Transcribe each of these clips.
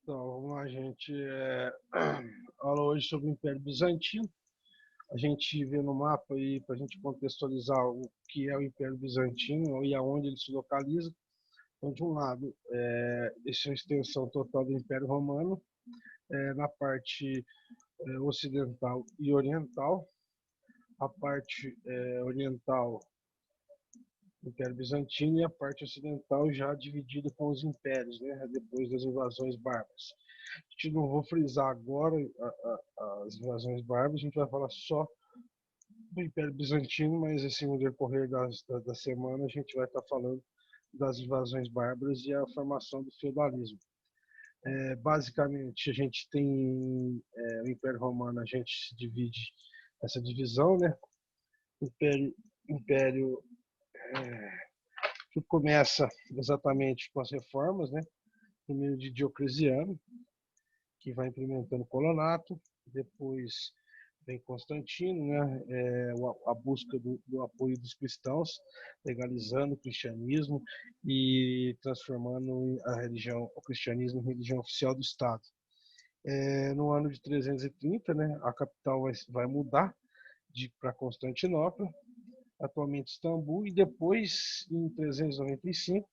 Então, vamos lá, gente. Aula hoje sobre o Império Bizantino. A gente vê no mapa aí, para a gente contextualizar o que é o Império Bizantino e aonde ele se localiza. Então, de um lado, essa é a extensão total do Império Romano, na parte ocidental e oriental. A parte oriental, Império Bizantino, e a parte ocidental já dividida com os impérios, né, depois das invasões bárbaras. A gente não vou frisar agora as invasões bárbaras, a gente vai falar só do Império Bizantino, mas assim, no decorrer da semana a gente vai estar falando das invasões bárbaras e a formação do feudalismo. Basicamente, a gente tem o Império Romano, a gente se divide essa divisão, né? Império, Império que começa exatamente com as reformas, né? Primeiro de Diocleciano, que vai implementando o colonato, depois vem Constantino, né, a busca do apoio dos cristãos, legalizando o cristianismo e transformando o cristianismo em religião oficial do Estado. No ano de 330, né, a capital vai mudar para Constantinopla, atualmente Istambul, e depois, em 395,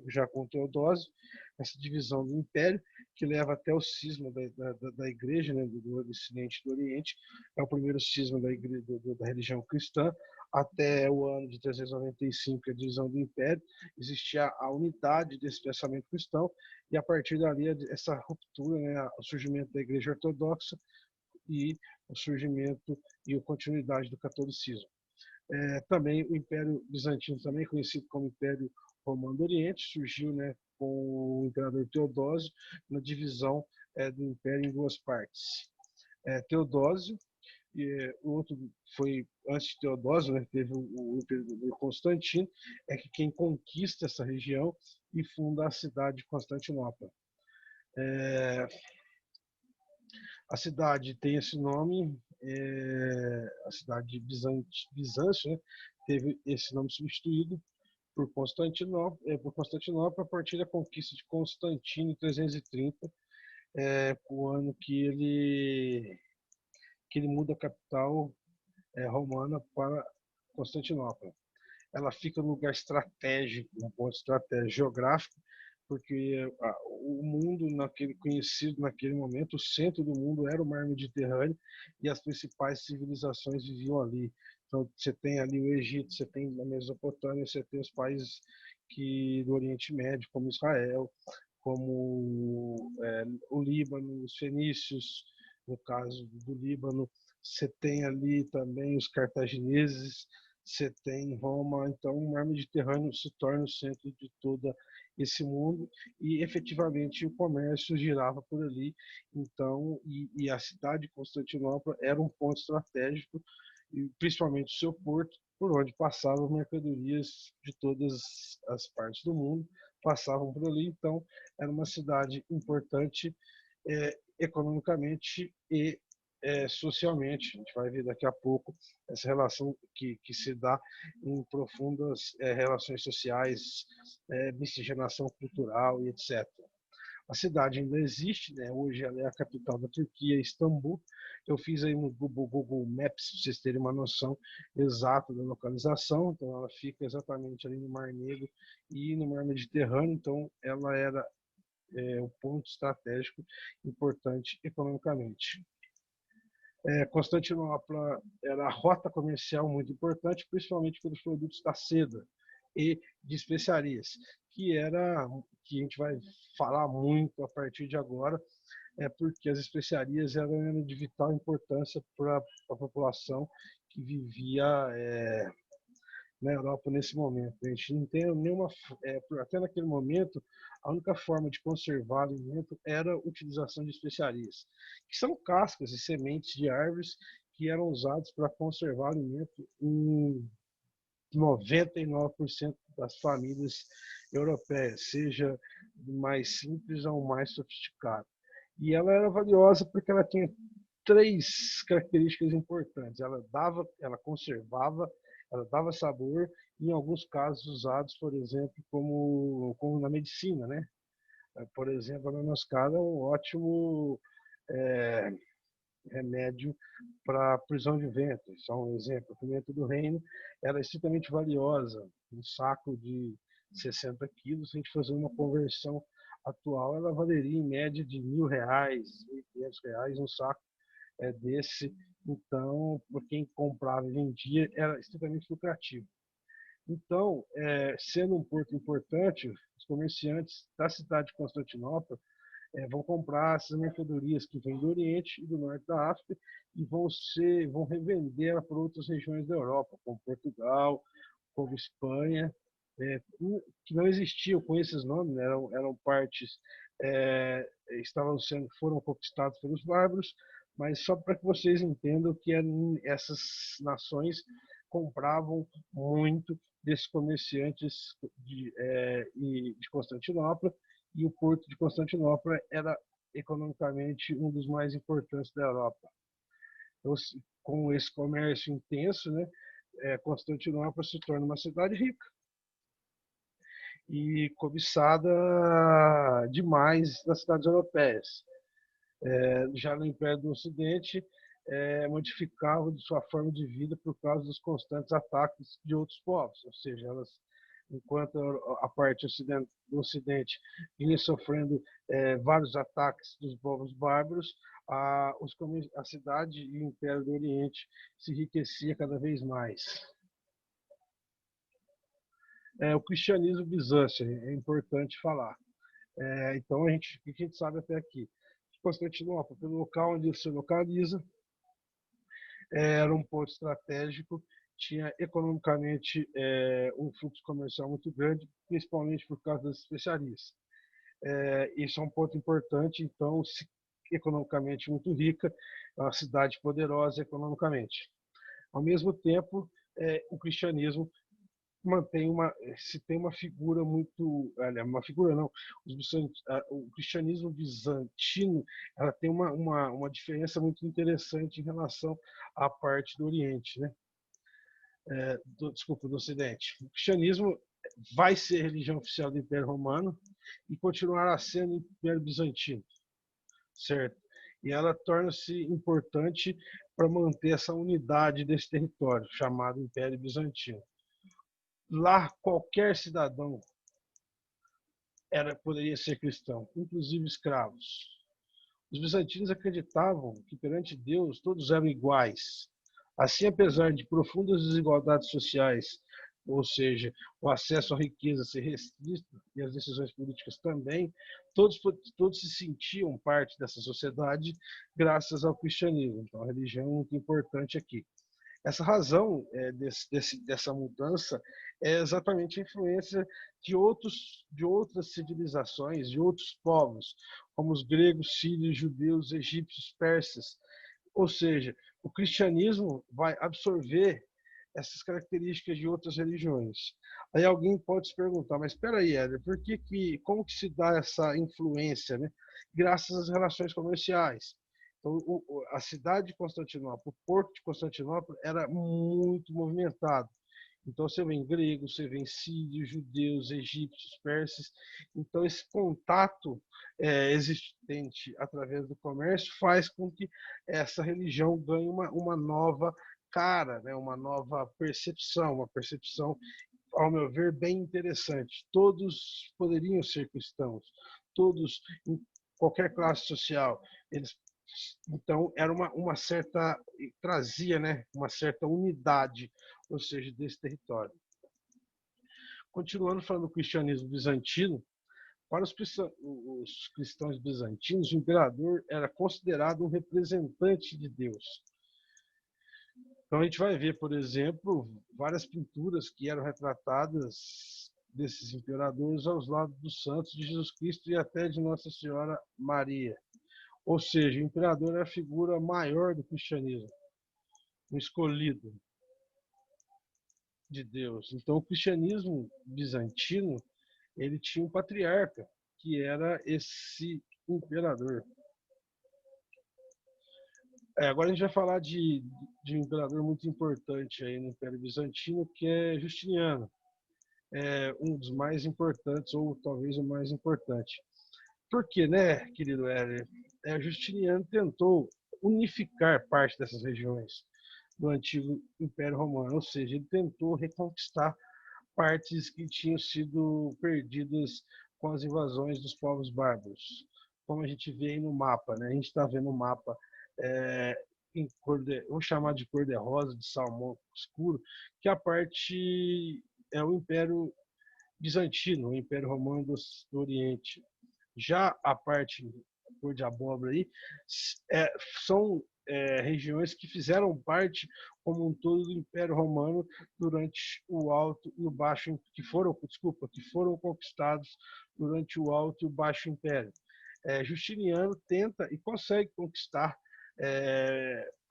já com Teodósio, essa divisão do Império, que leva até o cisma da Igreja, né, do Ocidente e do Oriente, é o primeiro cisma da, igreja, da religião cristã, até o ano de 395, a divisão do Império, existia a unidade desse pensamento cristão, e a partir dali, essa ruptura, né, o surgimento da Igreja Ortodoxa e o surgimento e a continuidade do catolicismo. Também o Império Bizantino, também conhecido como Império Romano do Oriente, surgiu, né, com o imperador Teodósio, na divisão do Império em duas partes. Teodósio, e o outro foi antes de Teodósio, né, teve o imperador Constantino, que quem conquista essa região e funda a cidade de Constantinopla. A cidade tem esse nome, a cidade de Bizâncio, né, teve esse nome substituído por Constantinopla a partir da conquista de Constantino em 330, o ano que ele muda a capital romana para Constantinopla. Ela fica num lugar estratégico, um ponto estratégico geográfico, porque o mundo conhecido naquele momento, o centro do mundo era o Mar Mediterrâneo e as principais civilizações viviam ali. Então você tem ali o Egito, você tem a Mesopotâmia, você tem os países do Oriente Médio, como Israel, como o Líbano, os fenícios, no caso do Líbano, você tem ali também os cartagineses, você tem Roma, então o mar Mediterrâneo se torna o centro de todo esse mundo e efetivamente o comércio girava por ali, então e a cidade de Constantinopla era um ponto estratégico, e principalmente o seu porto, por onde passavam mercadorias de todas as partes do mundo, passavam por ali, então era uma cidade importante economicamente e socialmente. A gente vai ver daqui a pouco essa relação que se dá em profundas relações sociais, miscigenação cultural e etc. A cidade ainda existe, né? Hoje ela é a capital da Turquia, Istambul. Eu fiz aí no Google Maps para vocês terem uma noção exata da localização. Então ela fica exatamente ali no Mar Negro e no Mar Mediterrâneo. Então ela era um ponto estratégico importante economicamente. Constantinopla era a rota comercial muito importante, principalmente pelos produtos da seda e de especiarias, que a gente vai falar muito a partir de agora, porque as especiarias eram de vital importância para a população que vivia na Europa nesse momento. A gente não tem nenhuma, até naquele momento, a única forma de conservar alimento era a utilização de especiarias, que são cascas e sementes de árvores que eram usados para conservar alimento em 99% das famílias europeias, seja do mais simples ao mais sofisticado. E ela era valiosa porque ela tinha três características importantes. Ela conservava, ela dava sabor, e em alguns casos usados, por exemplo, como na medicina, né? Por exemplo, a nanoscada é um ótimo é, remédio para prisão de ventre. Só um exemplo, a pimenta do reino era extremamente valiosa. Um saco de 60 quilos, se a gente fazer uma conversão atual, ela valeria em média de R$ 1.000, R$ 1.500 um saco desse. Então, por quem comprava e vendia, era extremamente lucrativo. Então, sendo um porto importante, os comerciantes da cidade de Constantinopla vão comprar essas mercadorias que vêm do Oriente e do Norte da África e vão revender para outras regiões da Europa, como Portugal, como Espanha, que não existiam com esses nomes, né? eram partes foram conquistados pelos bárbaros, mas só para que vocês entendam que essas nações compravam muito desses comerciantes de Constantinopla, e o porto de Constantinopla era economicamente um dos mais importantes da Europa. Então, com esse comércio intenso, né, Constantinopla se torna uma cidade rica e cobiçada demais nas cidades europeias. Já no Império do Ocidente, modificavam de sua forma de vida por causa dos constantes ataques de outros povos, ou seja, enquanto a parte do Ocidente vinha sofrendo vários ataques dos povos bárbaros, a cidade e o Império do Oriente se enriquecia cada vez mais. O cristianismo bizâncio é importante falar. Então, o que a gente sabe até aqui? Constantinopla, pelo local onde ele se localiza, era um ponto estratégico, tinha economicamente um fluxo comercial muito grande, principalmente por causa das especiarias. Isso é um ponto importante, então, economicamente muito rica, é uma cidade poderosa economicamente. Ao mesmo tempo, o cristianismo se tem uma figura muito, uma figura não, o cristianismo bizantino, ela tem uma diferença muito interessante em relação à parte do Oriente, né? Desculpa, do Ocidente. O cristianismo vai ser religião oficial do Império Romano e continuará sendo Império Bizantino, certo? E ela torna-se importante para manter essa unidade desse território, chamado Império Bizantino. Lá, qualquer cidadão poderia ser cristão, inclusive escravos. Os bizantinos acreditavam que perante Deus todos eram iguais. Assim, apesar de profundas desigualdades sociais, ou seja, o acesso à riqueza ser restrito e as decisões políticas também, todos se sentiam parte dessa sociedade graças ao cristianismo. Então, a religião é muito importante aqui. Essa razão dessa mudança é exatamente a influência de outras civilizações, de outros povos, como os gregos, sírios, judeus, egípcios, persas. Ou seja, o cristianismo vai absorver essas características de outras religiões. Aí alguém pode se perguntar, mas espera aí, Éder, como que se dá essa influência, né? Graças às relações comerciais. Então, a cidade de Constantinopla, o porto de Constantinopla, era muito movimentado. Então, você vê gregos, você vê sírios, judeus, egípcios, persas. Então, esse contato existente através do comércio faz com que essa religião ganhe uma nova cara, né? Uma nova percepção, uma percepção, ao meu ver, bem interessante. Todos poderiam ser cristãos, todos, em qualquer classe social, eles então era uma certa, trazia, né, uma certa unidade, ou seja, desse território. Continuando falando do cristianismo bizantino, para os cristãos bizantinos, o imperador era considerado um representante de Deus. Então a gente vai ver, por exemplo, várias pinturas que eram retratadas desses imperadores aos lados dos santos de Jesus Cristo e até de Nossa Senhora Maria. Ou seja, o imperador é a figura maior do cristianismo, o escolhido de Deus. Então, o cristianismo bizantino, ele tinha um patriarca, que era esse imperador. Agora a gente vai falar de um imperador muito importante aí no Império Bizantino, que é Justiniano. Um dos mais importantes, ou talvez o mais importante. Porque, né, querido Hélio, Justiniano tentou unificar parte dessas regiões do antigo Império Romano, ou seja, ele tentou reconquistar partes que tinham sido perdidas com as invasões dos povos bárbaros, como a gente vê aí no mapa, né? A gente está vendo o mapa em cor de, vou chamar de cor de rosa, de salmão escuro, que a parte é o Império Bizantino, o Império Romano do Oriente. Já a parte cor de abóbora aí são regiões que fizeram parte como um todo do Império Romano durante o Alto e o Baixo, que foram conquistados durante o Alto e o Baixo Império. Justiniano tenta e consegue conquistar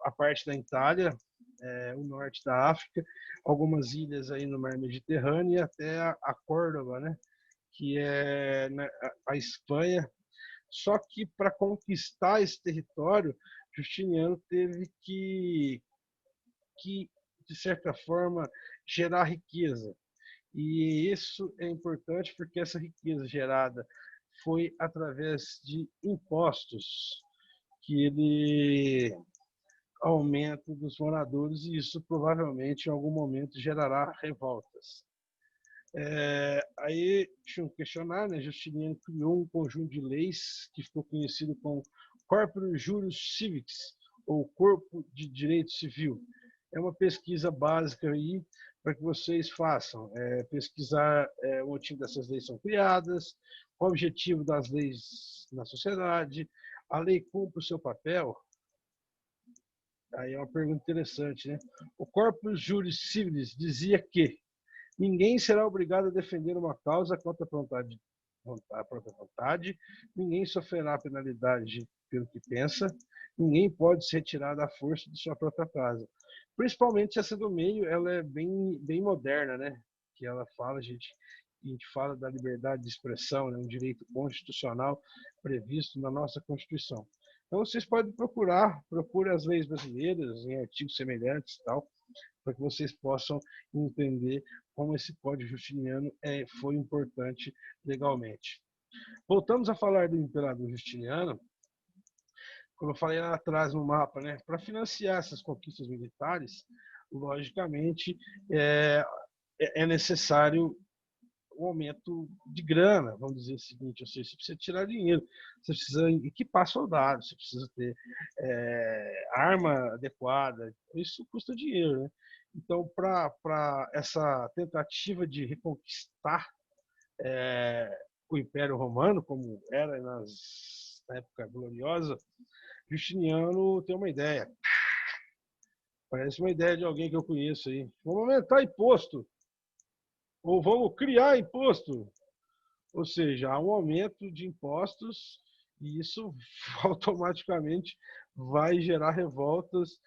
a parte da Itália, o norte da África, algumas ilhas aí no Mar Mediterrâneo e até a Córdoba, né? Que é a Espanha. Só que para conquistar esse território, Justiniano teve que, de certa forma, gerar riqueza. E isso é importante porque essa riqueza gerada foi através de impostos que ele aumenta dos moradores e isso provavelmente em algum momento gerará revoltas. Aí tinha um questionário, né? Justiniano criou um conjunto de leis que ficou conhecido como Corpus Juris Civics, ou Corpo de Direito Civil. É uma pesquisa básica aí para que vocês façam, pesquisar o motivo dessas leis são criadas, qual o objetivo das leis na sociedade, a lei cumpre o seu papel. Aí é uma pergunta interessante, né? O Corpus Juris Civilis dizia que ninguém será obrigado a defender uma causa contra a própria vontade, ninguém sofrerá penalidade pelo que pensa, ninguém pode se retirar da força de sua própria casa. Principalmente essa do meio, ela é bem moderna, né? Que ela fala, a gente fala da liberdade de expressão, né? Um direito constitucional previsto na nossa Constituição. Então vocês podem procure as leis brasileiras em artigos semelhantes e tal, para que vocês possam entender como esse Código Justiniano foi importante legalmente. Voltamos a falar do imperador Justiniano, como eu falei lá atrás no mapa, né? Para financiar essas conquistas militares, logicamente é necessário um aumento de grana, vamos dizer o seguinte, ou seja, você precisa tirar dinheiro, você precisa equipar soldados, você precisa ter arma adequada, isso custa dinheiro, né? Então, para essa tentativa de reconquistar o Império Romano, como era na época gloriosa, Justiniano tem uma ideia. Parece uma ideia de alguém que eu conheço aí. Vamos aumentar imposto, ou vamos criar imposto. Ou seja, há um aumento de impostos e isso automaticamente vai gerar revoltas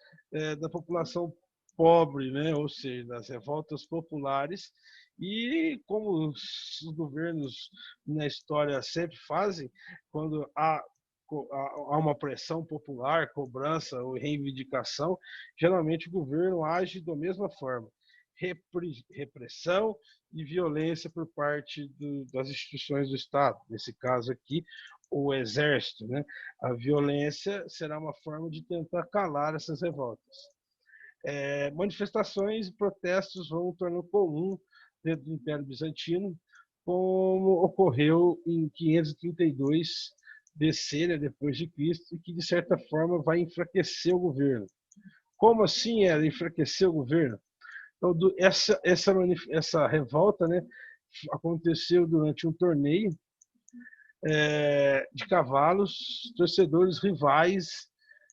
da população pobre, né? Ou seja, das revoltas populares. E como os governos na história sempre fazem, quando há uma pressão popular, cobrança ou reivindicação, geralmente o governo age da mesma forma. Repressão e violência por parte das instituições do Estado, nesse caso aqui, o Exército. Né? A violência será uma forma de tentar calar essas revoltas. Manifestações e protestos vão tornando comum dentro do Império Bizantino, como ocorreu em 532 BC, né, depois de Cristo, e que de certa forma vai enfraquecer o governo. Como assim era enfraquecer o governo? Então, essa revolta, né, aconteceu durante um torneio de cavalos, torcedores rivais,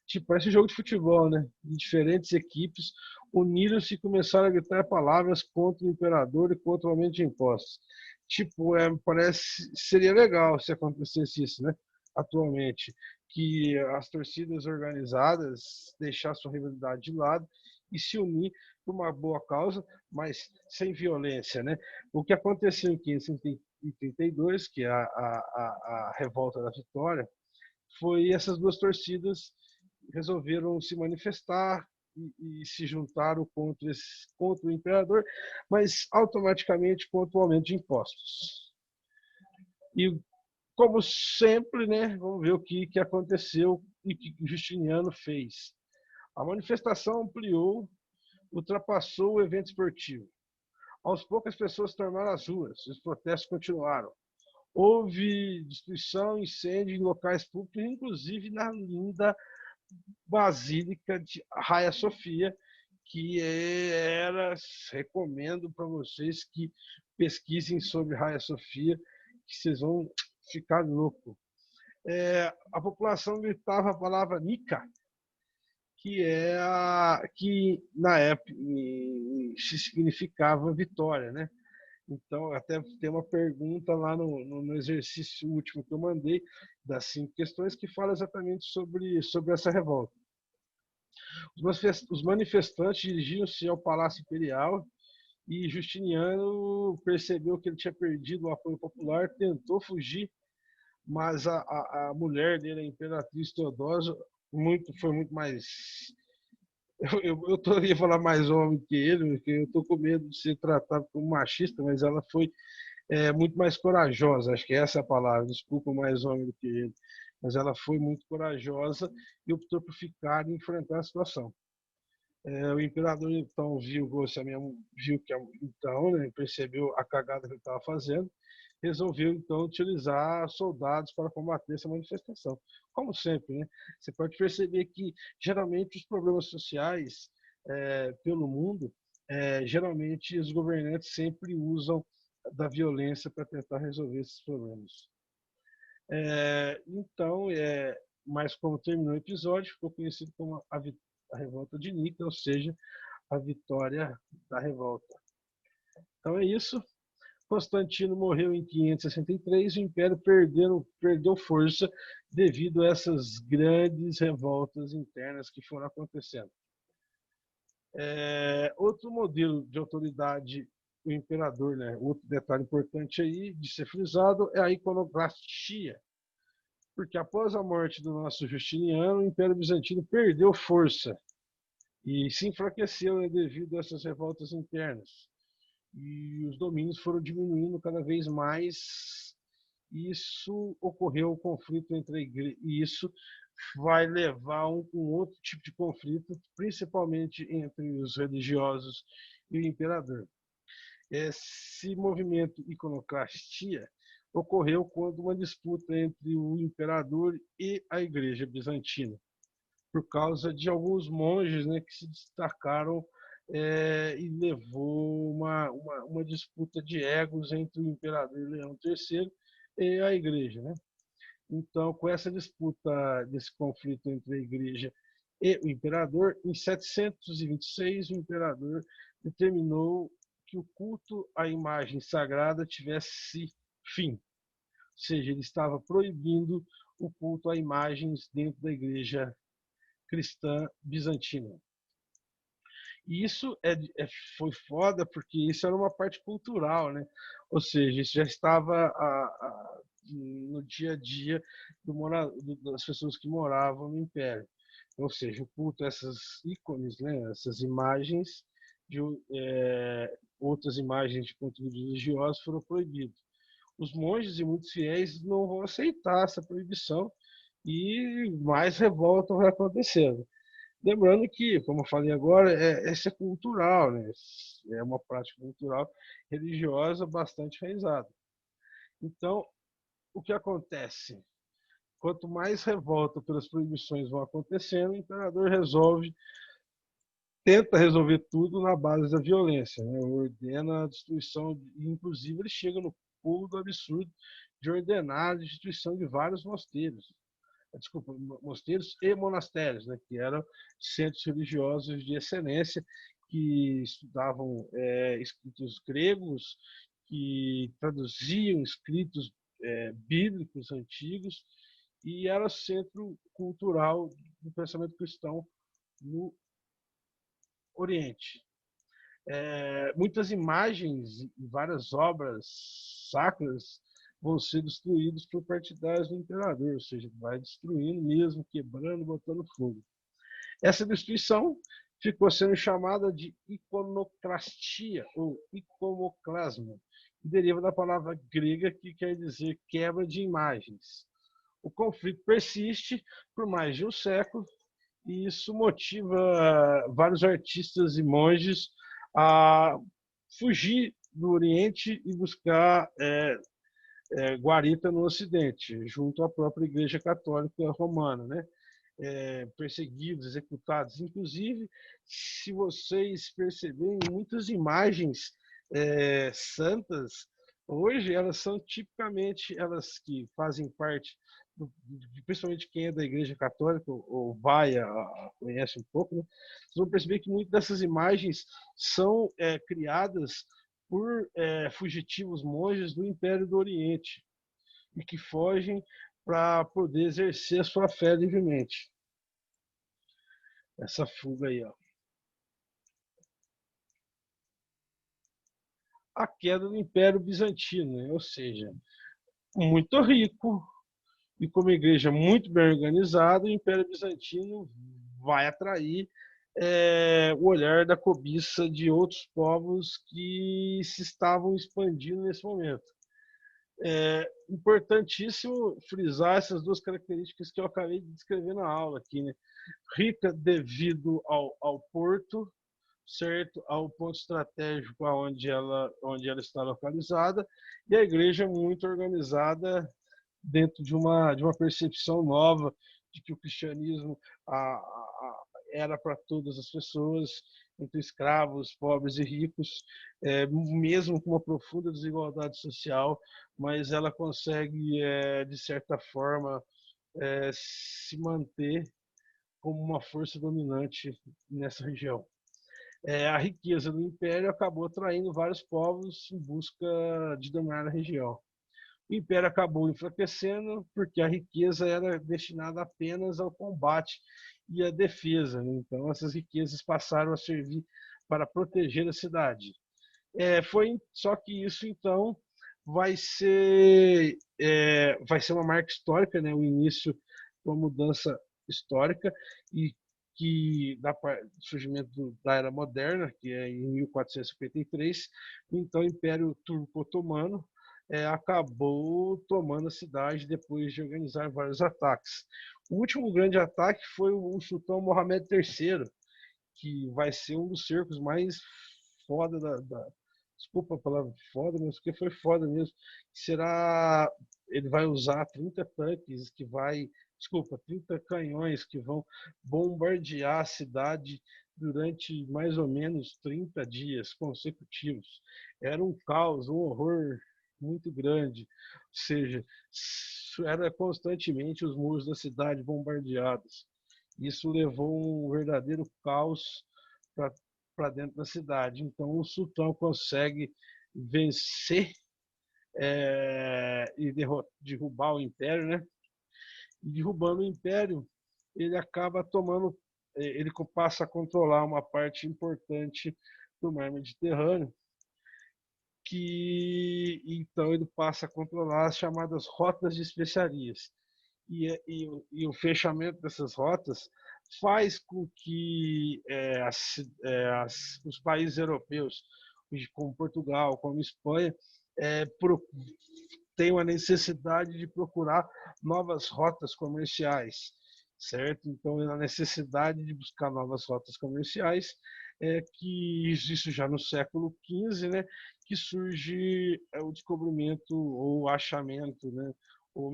tipo, parece um jogo de futebol, né? De diferentes equipes uniram-se e começaram a gritar palavras contra o imperador e contra o aumento de impostos. Tipo, parece seria legal se acontecesse isso, né? Atualmente, que as torcidas organizadas deixassem a rivalidade de lado e se unir por uma boa causa, mas sem violência, né? O que aconteceu em 532, que é a revolta da Vitória, foi essas duas torcidas resolveram se manifestar e se juntaram contra o imperador, mas automaticamente contra o aumento de impostos. E como sempre, né, vamos ver o que aconteceu e o que Justiniano fez. A manifestação ampliou, ultrapassou o evento esportivo. Aos poucos, as pessoas se tornaram às ruas, os protestos continuaram. Houve destruição, incêndio em locais públicos, inclusive na linda Basílica de Hagia Sofia, que recomendo para vocês que pesquisem sobre Hagia Sofia, que vocês vão ficar loucos. A população gritava a palavra Nika, que na época significava vitória, né? Então, até tem uma pergunta lá no exercício último que eu mandei, das 5 questões, que fala exatamente sobre essa revolta. Os manifestantes dirigiam-se ao Palácio Imperial e Justiniano percebeu que ele tinha perdido o apoio popular, tentou fugir, mas a mulher dele, a Imperatriz Teodósia, foi muito mais... Eu ia falar mais homem que ele, porque eu estou com medo de ser tratado como machista, mas ela foi muito mais corajosa, acho que essa é a palavra, desculpa, mais homem do que ele, mas ela foi muito corajosa e optou por ficar e enfrentar a situação. O imperador então viu que então, né, percebeu a cagada que ele estava fazendo, resolveu então utilizar soldados para combater essa manifestação. Como sempre, né? Você pode perceber que geralmente os problemas sociais pelo mundo, geralmente os governantes sempre usam da violência para tentar resolver esses problemas. Então, mas como terminou o episódio, ficou conhecido como a revolta de Nika, ou seja, a vitória da revolta. Então é isso. Constantino morreu em 563 e o Império perdeu força devido a essas grandes revoltas internas que foram acontecendo. Outro modelo de autoridade do imperador, né? Outro detalhe importante aí de ser frisado é a iconoclastia, porque após a morte do nosso Justiniano, o Império Bizantino perdeu força e se enfraqueceu, né, devido a essas revoltas internas. E os domínios foram diminuindo cada vez mais. Isso ocorreu o conflito entre a igreja, e isso vai levar a um outro tipo de conflito, principalmente entre os religiosos e o imperador. Esse movimento iconoclastia ocorreu quando uma disputa entre o imperador e a igreja bizantina, por causa de alguns monges, né, que se destacaram e levou uma disputa de egos entre o imperador Leão III e a igreja, né? Então, com essa disputa, desse conflito entre a igreja e o imperador, em 726 o imperador determinou que o culto à imagem sagrada tivesse fim, ou seja, ele estava proibindo o culto a imagens dentro da igreja cristã bizantina. E isso foi foda, porque isso era uma parte cultural, né? Ou seja, isso já estava no dia a dia das pessoas que moravam no Império. Ou seja, o culto a essas ícones, né? Essas imagens, de outras imagens de conteúdo religioso foram proibidos. Os monges e muitos fiéis não vão aceitar essa proibição e mais revolta vai acontecendo. Lembrando que, como eu falei agora, essa é cultural, né? É uma prática cultural religiosa bastante enraizada. Então, o que acontece? Quanto mais revolta pelas proibições vão acontecendo, o imperador tenta resolver tudo na base da violência, né? Ordena a destruição, inclusive ele chega no pulo do absurdo de ordenar a destruição de vários mosteiros e monastérios, né, que eram centros religiosos de excelência, que estudavam escritos gregos, que traduziam escritos bíblicos antigos, e era centro cultural do pensamento cristão no Oriente. Muitas imagens e várias obras sacras vão ser destruídos por partidários do imperador, ou seja, vai destruindo mesmo, quebrando, botando fogo. Essa destruição ficou sendo chamada de iconoclastia ou iconoclasmo, deriva da palavra grega que quer dizer quebra de imagens. O conflito persiste por mais de um século e isso motiva vários artistas e monges a fugir do Oriente e buscar guarita no Ocidente, junto à própria Igreja Católica Romana, né? Perseguidos, executados. Inclusive, se vocês perceberem, muitas imagens santas, hoje, elas são tipicamente, elas que fazem parte, principalmente quem é da Igreja Católica, ou vai, conhece um pouco, né? Vocês vão perceber que muitas dessas imagens são criadas por fugitivos monges do Império do Oriente e que fogem para poder exercer a sua fé livremente. Essa fuga aí, ó. A queda do Império Bizantino, né? Ou seja, muito rico e com uma igreja muito bem organizada, o Império Bizantino vai atrair o olhar da cobiça de outros povos que se estavam expandindo nesse momento. É importantíssimo frisar essas duas características que eu acabei de descrever na aula aqui, né? Rica devido ao porto, certo, ao ponto estratégico onde ela está localizada, e a igreja muito organizada dentro de uma percepção nova de que o cristianismo era para todas as pessoas, entre escravos, pobres e ricos, mesmo com uma profunda desigualdade social, mas ela consegue, de certa forma, se manter como uma força dominante nessa região. A riqueza do império acabou atraindo vários povos em busca de dominar a região. O império acabou enfraquecendo porque a riqueza era destinada apenas ao combate e à defesa, né? Então, essas riquezas passaram a servir para proteger a cidade. Só que isso, então, vai ser uma marca histórica, né? O início de uma mudança histórica e que do surgimento da Era Moderna, que é em 1453, então o Império Turco-Otomano acabou tomando a cidade depois de organizar vários ataques. O último grande ataque foi o sultão Mohamed III, que vai ser um dos cercos mais foda desculpa a palavra foda, mas porque foi foda mesmo. Será, ele vai usar 30 tanques desculpa, 30 canhões que vão bombardear a cidade durante mais ou menos 30 dias consecutivos. Era um caos, um horror muito grande. Ou seja, era constantemente os muros da cidade bombardeados. Isso levou um verdadeiro caos para dentro da cidade. Então o sultão consegue vencer e derrubar o império, né? E derrubando o império, ele acaba tomando, ele passa a controlar uma parte importante do mar Mediterrâneo, que então ele passa a controlar as chamadas rotas de especiarias. E o fechamento dessas rotas faz com que os países europeus, como Portugal, como Espanha, tenham a necessidade de procurar novas rotas comerciais, certo? Então, a necessidade de buscar novas rotas comerciais que isso já no século XV, né, que surge o descobrimento ou o achamento, né, ou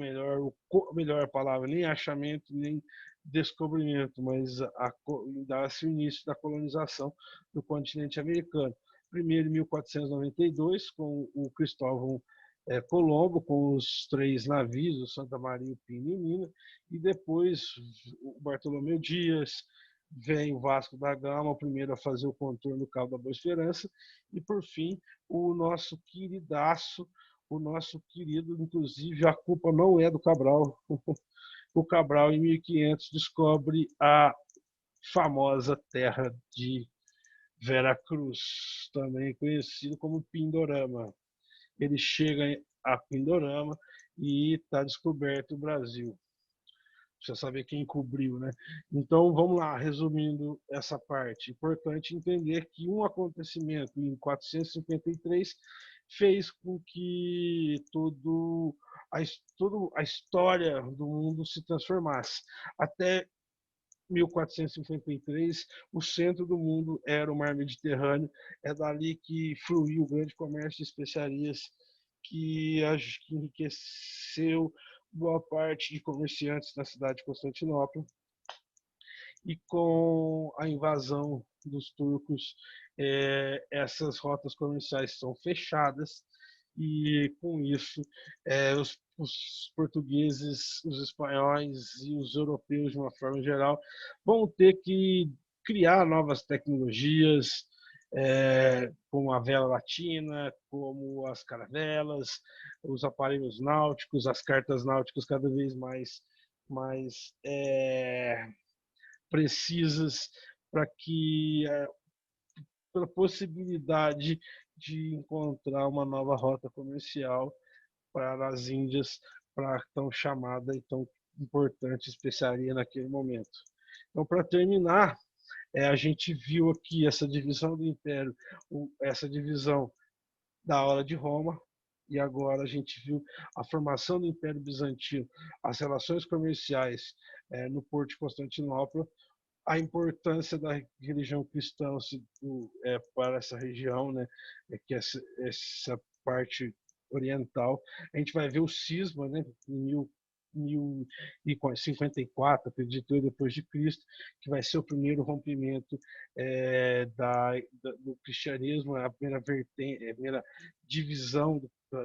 melhor palavra, nem achamento, nem descobrimento, mas dá-se o início da colonização do continente americano. Primeiro em 1492, com o Cristóvão Colombo, com os 3 navios, o Santa Maria, o Pinho e o Nina, e depois o Bartolomeu Dias, vem o Vasco da Gama, o primeiro a fazer o contorno do Cabo da Boa Esperança, e por fim o nosso queridaço, o nosso querido, inclusive a culpa não é do Cabral, o Cabral em 1500 descobre a famosa terra de Veracruz, também conhecido como Pindorama. Ele chega a Pindorama e está descoberto o Brasil. Precisa saber quem cobriu, né? Então, vamos lá, resumindo essa parte. Importante entender que um acontecimento em 453 fez com que toda a história do mundo se transformasse. Até 1453, o centro do mundo era o mar Mediterrâneo, é dali que fluiu o grande comércio de especiarias, que enriqueceu boa parte de comerciantes da cidade de Constantinopla. E com a invasão dos turcos, essas rotas comerciais são fechadas, e com isso os portugueses, os espanhóis e os europeus, de uma forma geral, vão ter que criar novas tecnologias, como a vela latina, como as caravelas, os aparelhos náuticos, as cartas náuticas cada vez mais precisas para que pela possibilidade de encontrar uma nova rota comercial para as Índias, para a tão chamada e tão importante especiaria naquele momento. Então, para terminar, a gente viu aqui essa divisão do Império, essa divisão da hora de Roma, e agora a gente viu a formação do Império Bizantino, as relações comerciais no Porto de Constantinopla, a importância da religião cristã para essa região, né, que essa parte oriental. A gente vai ver o cisma, né, em 1054, acredito eu, depois de Cristo, que vai ser o primeiro rompimento do cristianismo, a primeira vertente, a primeira divisão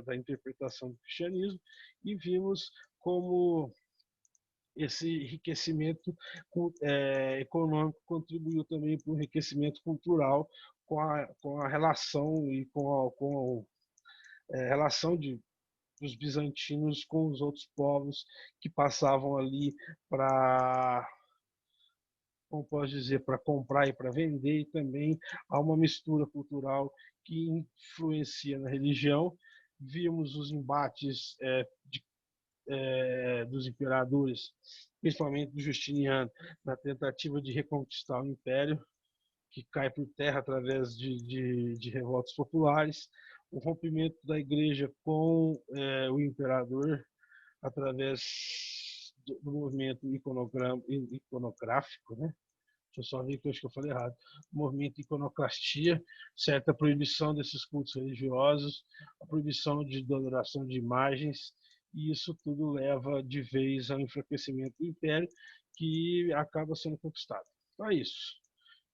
da interpretação do cristianismo, e vimos como esse enriquecimento econômico contribuiu também para o enriquecimento cultural com a relação e a relação dos bizantinos com os outros povos que passavam ali para, como posso dizer, para comprar e para vender, e também há uma mistura cultural que influencia na religião. Vimos os embates dos imperadores, principalmente do Justiniano, na tentativa de reconquistar o império, que cai por terra através de revoltas populares, o rompimento da igreja com o imperador através do movimento iconográfico, né? Deixa eu só ver que eu acho que eu falei errado. O movimento iconoclastia, certa proibição desses cultos religiosos, a proibição de adoração de imagens, e isso tudo leva de vez ao enfraquecimento do império, que acaba sendo conquistado. Então é isso.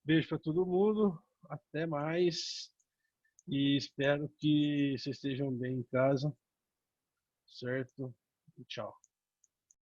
Beijo para todo mundo, até mais, e espero que vocês estejam bem em casa, certo? E tchau.